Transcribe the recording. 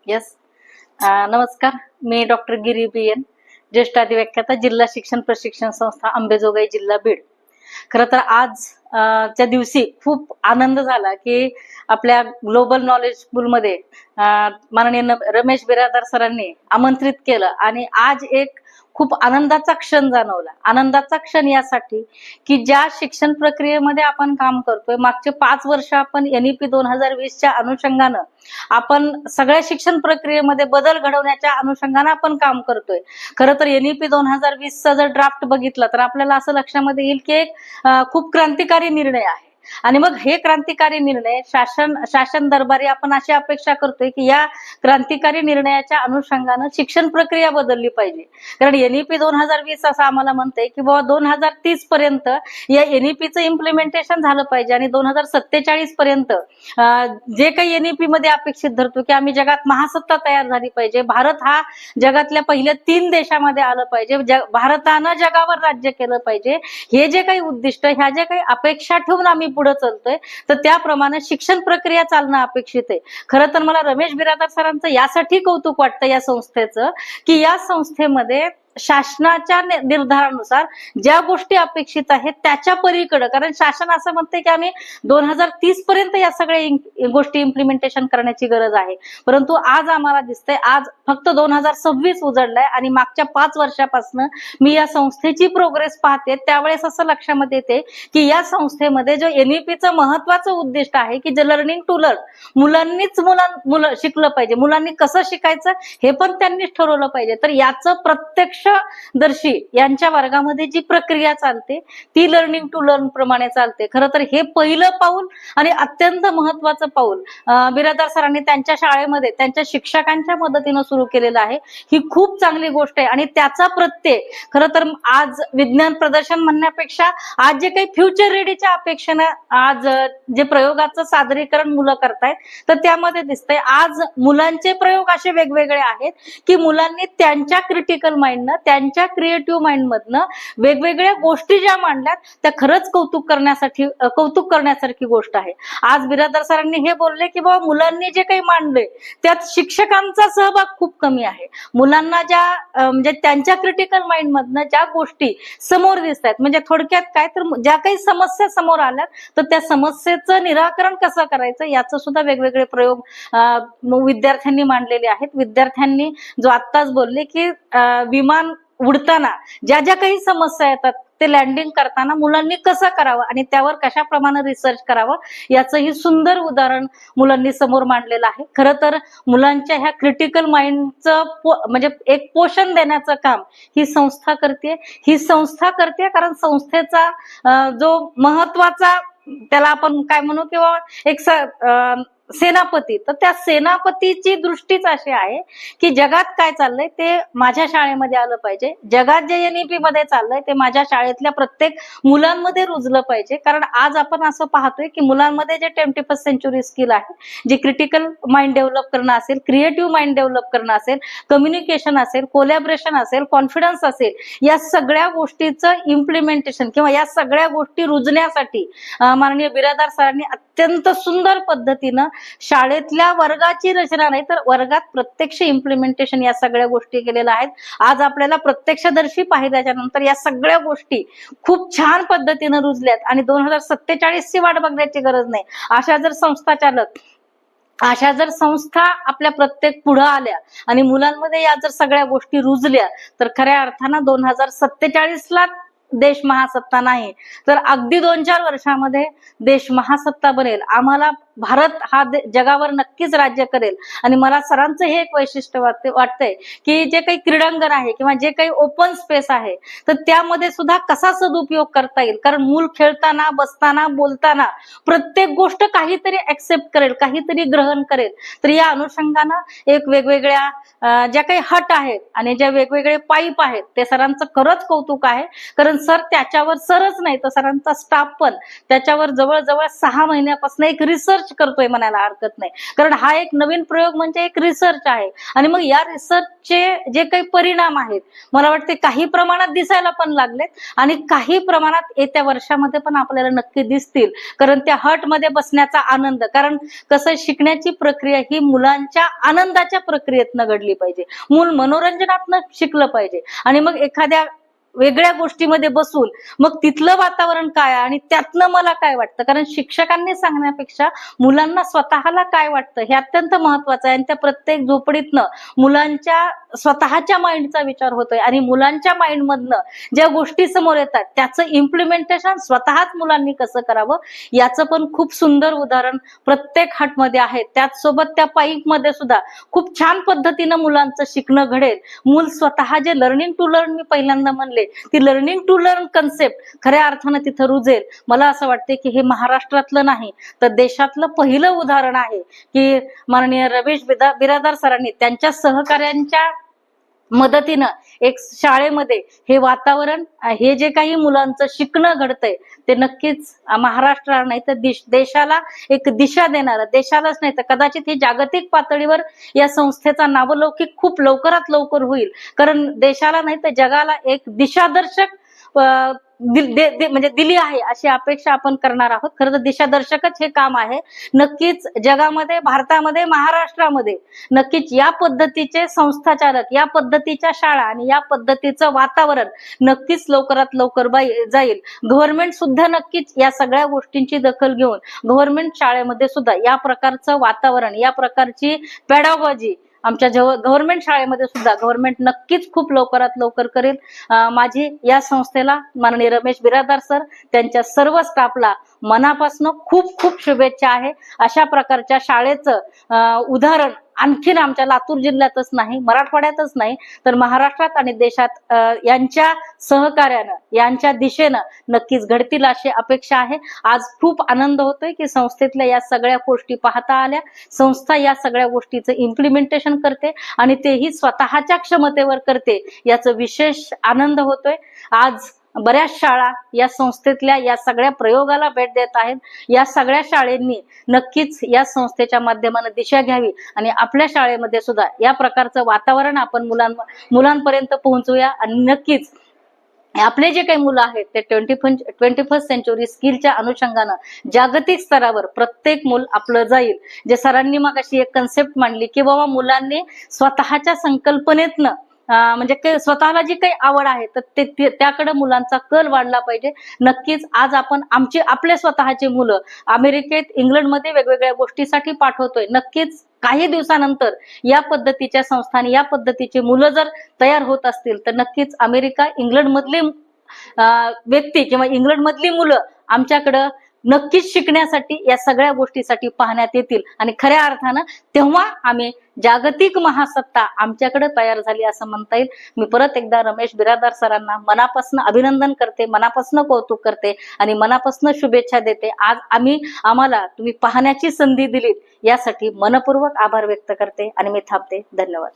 Yes. नमस्कार. मी doctor गिरी BN, ज्येष्ठ अधिव्याख्याता, जिल्हा शिक्षण प्रशिक्षण संस्था, अंबेजोगाई, जिल्हा बीड. खरं तर आज च्या दिवशी खूप आनंद झाला की आपल्या ग्लोबल नॉलेज स्कूलमध्ये माननीय रमेश बिरादार सरांनी आमंत्रित केलं आणि आज एक खूप आनंदाचा क्षण जाणवला. आनंदाचा क्षण यासाठी की ज्या शिक्षण प्रक्रियेमध्ये आपण काम करतोय, मागचे 5 वर्ष आपण NEP 2020च्या अनुषंगानं आपण सगळ्या शिक्षण प्रक्रियेमध्ये बदल घडवण्याच्या अनुषंगानं आपण काम करतोय. खरं तर NEP 2020चा जर ड्राफ्ट बघितला तर आपल्याला असं लक्षामध्ये येईल की एक खूप क्रांतिकारी निर्णय आहे. आणि मग हे क्रांतिकारी निर्णय शासन दरबारी आपण अशी अपेक्षा करतोय की या क्रांतिकारी निर्णयाच्या अनुषंगानं शिक्षण प्रक्रिया बदलली पाहिजे. कारण NEP 2020 असं आम्हाला म्हणतंय की बाबा 2030 पर्यंत या NEPचं इम्प्लिमेंटेशन झालं पाहिजे आणि 2047 पर्यंत जे काही NEP मध्ये अपेक्षित धरतो की आम्ही जगात महासत्ता तयार झाली पाहिजे, भारत हा जगातल्या पहिल्या 3 देशामध्ये आलं पाहिजे, भारतानं जगावर राज्य केलं पाहिजे, हे जे काही उद्दिष्ट, ह्या जे काही अपेक्षा ठेवून आम्ही पुढे चालतोय तर त्याप्रमाणे शिक्षण प्रक्रिया चालणं अपेक्षित आहे. खरं तर मला रमेश बिरादार सरांचं यासाठी कौतुक वाटतं या संस्थेचं की या संस्थेमध्ये शासनाच्या निर्धारानुसार ज्या गोष्टी अपेक्षित आहेत त्याच्या पलीकडे, कारण शासन असं म्हणते की आम्ही 2030 पर्यंत या सगळ्या गोष्टी इम्प्लिमेंटेशन करण्याची गरज आहे, परंतु आज आम्हाला दिसतंय आज फक्त 2026 उजळलाय आणि मागच्या 5 वर्षापासून मी या संस्थेची प्रोग्रेस पाहते त्यावेळेस असं लक्षामध्ये येते की या संस्थेमध्ये जो NEPचं महत्वाचं उद्दिष्ट आहे की जे लर्निंग टू लर्न, मुलांनीच मुलं शिकलं पाहिजे, मुलांनी कसं शिकायचं हे पण त्यांनीच ठरवलं पाहिजे. तर याचं प्रत्यक्षदर्शी यांच्या वर्गामध्ये जी प्रक्रिया चालते ती लर्निंग टू लर्न प्रमाणे चालते. खरं तर हे पहिलं पाऊल आणि अत्यंत महत्वाचं पाऊल बिरादार सरांनी त्यांच्या शाळेमध्ये त्यांच्या शिक्षकांच्या मदतीनं सुरू केलेलं आहे. ही खूप चांगली गोष्ट आहे आणि त्याचा प्रत्यय खरं तर आज विज्ञान प्रदर्शन म्हणण्यापेक्षा आज जे काही फ्युचर रेडीच्या अपेक्षेनं आज जे प्रयोगाचं सादरीकरण मुलं करतायत तर त्यामध्ये दिसतंय आज मुलांचे प्रयोग असे वेगवेगळे आहेत की मुलांनी त्यांच्या क्रिटिकल माइंडनं, त्यांच्या क्रिएटिव्ह माइंड मधनं वेगवेगळ्या गोष्टी ज्या मांडल्यात त्या खरंच कौतुक करण्यासारखी गोष्ट आहे. आज बिरादार सरांनी हे बोलले की बाबा मुलांनी जे काही मांडलंय त्यात शिक्षकांचा सहभाग खूप कमी आहे. मुलांना ज्या म्हणजे त्यांच्या क्रिटिकल माइंड मधनं ज्या गोष्टी समोर दिसत आहेत, म्हणजे थोडक्यात काय तर ज्या काही समस्या समोर आल्या तर त्या समस्येचं निराकरण कसं करायचं याचं सुद्धा वेगवेगळे प्रयोग विद्यार्थ्यांनी मांडलेले आहेत. विद्यार्थ्यांनी जो आत्ताच बोलले की विमान उडताना ज्या ज्या काही समस्या येतात ते लँडिंग करताना मुलांनी कसं करावं आणि त्यावर कशाप्रमाणे रिसर्च करावं याचंही सुंदर उदाहरण मुलांनी समोर मांडलेलं आहे. खरं तर मुलांच्या ह्या क्रिटिकल माइंडचं म्हणजे एक पोषण देण्याचं काम ही संस्था करते कारण संस्थेचा जो महत्वाचा त्याला आपण काय म्हणू किंवा एक सेनापती, तर त्या सेनापतीची दृष्टीच अशी आहे की जगात काय चाललंय ते माझ्या शाळेमध्ये आलं पाहिजे, जगात जे NEP मध्ये चाललंय ते माझ्या शाळेतल्या प्रत्येक मुलांमध्ये रुजलं पाहिजे. कारण आज आपण असं पाहतोय की मुलांमध्ये जे 21st सेंचुरी स्किल आहे, जे क्रिटिकल माइंड डेव्हलप करणं असेल, क्रिएटिव्ह माइंड डेव्हलप करणं असेल, कम्युनिकेशन असेल, कोलॅबरेशन असेल, कॉन्फिडन्स असेल, या सगळ्या गोष्टीचं इम्प्लिमेंटेशन किंवा या सगळ्या गोष्टी रुजण्यासाठी माननीय बिरादार सरांनी अत्यंत सुंदर पद्धतीनं शाळेतल्या वर्गाची रचना नाही तर वर्गात प्रत्यक्ष इम्प्लिमेंटेशन या सगळ्या गोष्टी केलेल्या आहेत. आज आपल्याला प्रत्यक्षदर्शी पाहिल्याच्या नंतर या सगळ्या गोष्टी खूप छान पद्धतीनं रुजल्यात आणि 2047 ची वाट बघण्याची गरज नाही. अशा जर संस्था आपल्या प्रत्येक पुढे आल्या आणि मुलांमध्ये या जर सगळ्या गोष्टी रुजल्या तर खऱ्या अर्थानं 2047ला देश महासत्ता नाही तर अगदी 2-4 वर्षामध्ये देश महासत्ता बनेल. आम्हाला भारत हा जगावर नक्कीच राज्य करेल. आणि मला सरांचं हे एक वैशिष्ट्य वाटतंय की जे काही क्रीडांगण आहे किंवा जे काही ओपन स्पेस आहे तर त्यामध्ये सुद्धा कसा सदुपयोग करता येईल, कारण मूल खेळताना, बसताना, बोलताना प्रत्येक गोष्ट काहीतरी ऍक्सेप्ट करेल, काहीतरी ग्रहण करेल. तर या अनुषंगानं एक वेगवेगळ्या ज्या काही हट आहेत आणि ज्या वेगवेगळे पाईप आहेत ते सरांचं खरंच कौतुक आहे. कारण सर त्याच्यावर सरच नाही तर सरांचा स्टाफ पण त्याच्यावर जवळजवळ 6 महिन्यापासून एक रिसर्च रिसर्च करतोय म्हणायला हरकत नाही, कारण हा एक नवीन प्रयोग म्हणजे एक रिसर्च आहे. आणि मग या रिसर्चचे जे काही परिणाम आहेत मला वाटते काही प्रमाणात दिसायला पण लागलेत आणि काही प्रमाणात येत्या वर्षामध्ये पण आपल्याला नक्की दिसतील. कारण त्या हटमध्ये बसण्याचा आनंद, कारण कसं शिकण्याची प्रक्रिया ही मुलांच्या आनंदाच्या प्रक्रियेतनं घडली पाहिजे, मूल मनोरंजनातनं शिकलं पाहिजे. आणि मग एखाद्या वेगळ्या गोष्टीमध्ये बसून मग तिथलं वातावरण काय आणि त्यातनं मला काय वाटतं, कारण शिक्षकांनी सांगण्यापेक्षा मुलांना स्वतःला काय वाटतं हे अत्यंत महत्वाचं आहे. आणि त्या प्रत्येक झोपडीतनं मुलांच्या स्वतःच्या माइंडचा विचार होतोय आणि मुलांच्या माइंडमधनं ज्या गोष्टी समोर येतात त्याचं इम्प्लिमेंटेशन स्वतःच मुलांनी कसं करावं याचं पण खूप सुंदर उदाहरण प्रत्येक हटमध्ये आहे. त्याचसोबत त्या पाईपमध्ये सुद्धा खूप छान पद्धतीनं मुलांचं शिकणं घडेल. मूल स्वतः जे लर्निंग टू लर्न मी पहिल्यांदा म्हणले, ती लर्निंग टू लर्न कन्सेप्ट खऱ्या अर्थानं तिथं रुजेल. मला असं वाटते की हे महाराष्ट्रातलं नाही तर देशातलं पहिलं उदाहरण आहे की माननीय रमेश बिरादार सरांनी त्यांच्या सहकार्यांच्या मदतीनं एक शाळेमध्ये हे वातावरण, हे जे काही मुलांचं शिकणं घडतंय ते नक्कीच महाराष्ट्र नाही तर देशाला एक दिशा देणार, देशालाच नाही तर कदाचित हे जागतिक पातळीवर या संस्थेचा नावलौकिक खूप लवकरात लवकर होईल. कारण देशाला नाही तर जगाला एक दिशादर्शक म्हणजे दिली आहे अशी अपेक्षा आपण करणार आहोत. खरं तर दिशादर्शकच हे काम आहे. नक्कीच जगामध्ये, भारतामध्ये, महाराष्ट्रामध्ये नक्कीच या पद्धतीचे संस्थाचालक, या पद्धतीच्या शाळा आणि या पद्धतीचं वातावरण नक्कीच लवकरात लवकर जाईल. गव्हर्नमेंट सुद्धा नक्कीच या सगळ्या गोष्टींची दखल घेऊन गव्हर्नमेंट शाळेमध्ये सुद्धा या प्रकारचं वातावरण, या प्रकारची पॅडागॉजी आमच्या गव्हर्नमेंट शाळेमध्ये सुद्धा गव्हर्नमेंट नक्कीच खूप लवकरात लवकर करेल. माझी या संस्थेला माननीय रमेश बिरादार सर, त्यांच्या सर्व स्टाफला मनापासून खूप खूप शुभेच्छा आहे. अशा प्रकारच्या शाळेचं उदाहरण आणखीन आमच्या लातूर जिल्ह्यातच नाही, मराठवाड्यातच नाही तर महाराष्ट्रात आणि देशात यांच्या सहकार्यानं, यांच्या दिशेनं नक्कीच घडतील अशी अपेक्षा आहे. आज खूप आनंद होतोय की संस्थेतल्या या सगळ्या गोष्टी पाहता आल्या. संस्था या सगळ्या गोष्टीचं इम्प्लिमेंटेशन करते आणि तेही स्वतःच्या क्षमतेवर करते, याचं विशेष आनंद होतोय. आज बऱ्याच शाळा या संस्थेतल्या या सगळ्या प्रयोगाला भेट देत आहेत. या सगळ्या शाळेंनी नक्कीच या संस्थेच्या माध्यमाने दिशा घ्यावी आणि आपल्या शाळेमध्ये सुद्धा या प्रकारचं वातावरण आपण मुलांपर्यंत पोहोचूया. आणि नक्कीच आपले जे काही मुलं आहेत ते 21st सेंचुरी स्किलच्या अनुषंगानं जागतिक स्तरावर प्रत्येक मूल आपलं जाईल. जे सरांनी मग अशी एक कन्सेप्ट मांडली की बाबा मुलांनी स्वतःच्या संकल्पनेतनं म्हणजे स्वतःला जी काही आवड आहे तर त्याकडे मुलांचा कल वाढला पाहिजे. नक्कीच आज आपण आपले स्वतःचे मुलं अमेरिकेत, इंग्लंडमध्ये वेगवेगळ्या गोष्टीसाठी पाठवतोय. नक्कीच काही दिवसानंतर या पद्धतीच्या संस्थांनी, या पद्धतीची मुलं जर तयार होत असतील तर नक्कीच अमेरिका, इंग्लंड मधली व्यक्ती किंवा इंग्लंड मधली मुलं आमच्याकडं नक्कीच शिकण्यासाठी, या सगळ्या गोष्टीसाठी पाहण्यात येतील. आणि खऱ्या अर्थानं तेव्हा आम्ही जागतिक महासत्ता आमच्याकडे तयार झाली असं म्हणता येईल. मी परत एकदा रमेश बिरादार सरांना मनापासून अभिनंदन करते, मनापासून कौतुक करते आणि मनापासून शुभेच्छा देते. आज आम्हाला तुम्ही पाहण्याची संधी दिलीत यासाठी मनपूर्वक आभार व्यक्त करते आणि मी थांबते. धन्यवाद.